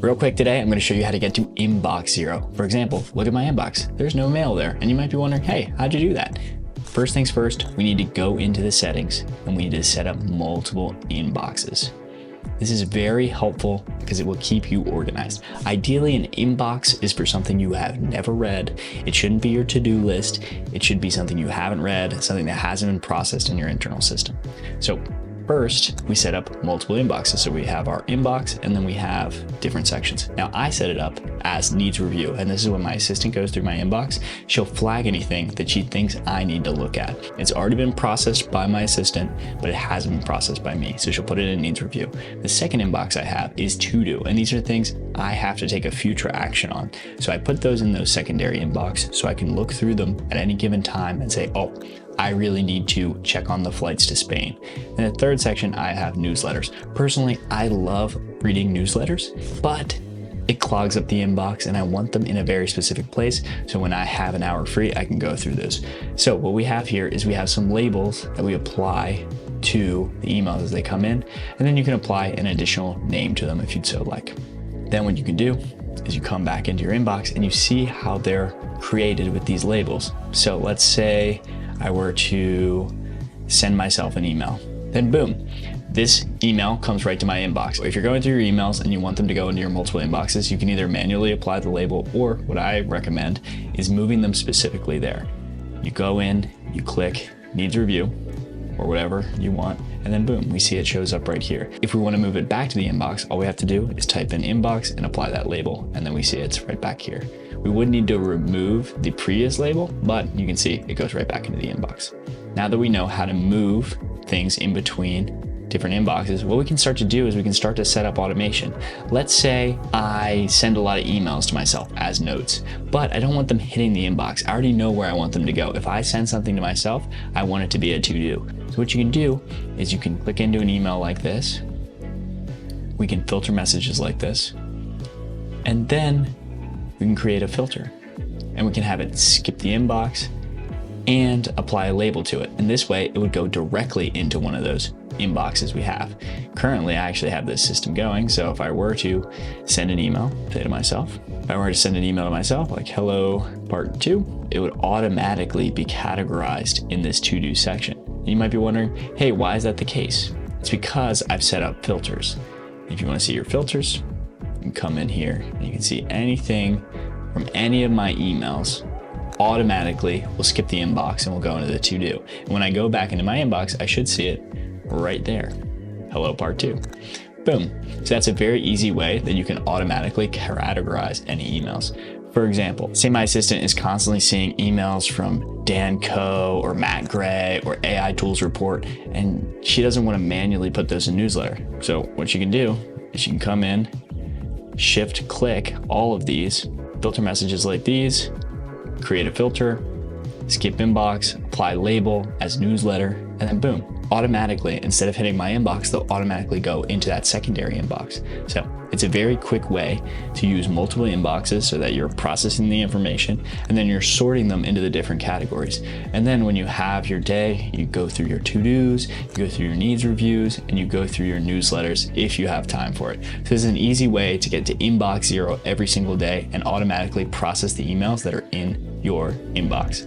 Real quick today, I'm going to show you how to get to inbox zero. For example, look at my inbox. There's no mail there. And you might be wondering, hey, how'd you do that? First things first, we need to go into the settings and we need to set up multiple inboxes. This is very helpful because it will keep you organized. Ideally, an inbox is for something you have never read. It shouldn't be your to-do list. It should be something you haven't read, something that hasn't been processed in your internal system. So first, we set up multiple inboxes. So we have our inbox and then we have different sections. Now I set it up as needs review. And this is when my assistant goes through my inbox, she'll flag anything that she thinks I need to look at. It's already been processed by my assistant, but it hasn't been processed by me. So she'll put it in needs review. The second inbox I have is to do. And these are things I have to take a future action on. So I put those in those secondary inbox so I can look through them at any given time and say, oh, I really need to check on the flights to Spain. In the third section, I have newsletters. Personally, I love reading newsletters, but it clogs up the inbox and I want them in a very specific place. So when I have an hour free, I can go through those. So what we have here is we have some labels that we apply to the emails as they come in, and then you can apply an additional name to them if you'd so like. Then what you can do is you come back into your inbox and you see how they're created with these labels. So let's say I were to send myself an email, then boom, this email comes right to my inbox. If you're going through your emails and you want them to go into your multiple inboxes, you can either manually apply the label, or what I recommend is moving them specifically there. You go in, you click needs review or whatever you want, and then boom, we see it shows up right here. If we want to move it back to the inbox, all we have to do is type in inbox and apply that label, and then we see it's right back here. We would need to remove the previous label, but you can see it goes right back into the inbox. Now that we know how to move things in between different inboxes, what we can start to do is we can start to set up automation. Let's say I send a lot of emails to myself as notes, but I don't want them hitting the inbox. I already know where I want them to go. If I send something to myself, I want it to be a to-do. So what you can do is you can click into an email like this. We can filter messages like this, and then we can create a filter and we can have it skip the inbox and apply a label to it. And this way it would go directly into one of those inboxes we have. Currently, I actually have this system going. So if I were to send an email, say to myself, if I were to send an email to myself, like hello part 2, it would automatically be categorized in this to do section. You might be wondering, hey, why is that the case? It's because I've set up filters. If you want to see your filters, you can come in here and you can see anything from any of my emails automatically will skip the inbox and will go into the to do. And when I go back into my inbox, I should see it right there. Hello part 2. Boom. So that's a very easy way that you can automatically categorize any emails. For example, say my assistant is constantly seeing emails from Dan Coe or Matt Gray or AI Tools Report, and she doesn't want to manually put those in newsletter. So what you can do is you can come in, shift click all of these, filter messages like these, create a filter, skip inbox, apply label as newsletter, and then boom, automatically, instead of hitting my inbox, they'll automatically go into that secondary inbox. So it's a very quick way to use multiple inboxes so that you're processing the information and then you're sorting them into the different categories. And then when you have your day, you go through your to-dos, you go through your needs reviews, and you go through your newsletters if you have time for it. So this is an easy way to get to inbox zero every single day and automatically process the emails that are in your inbox.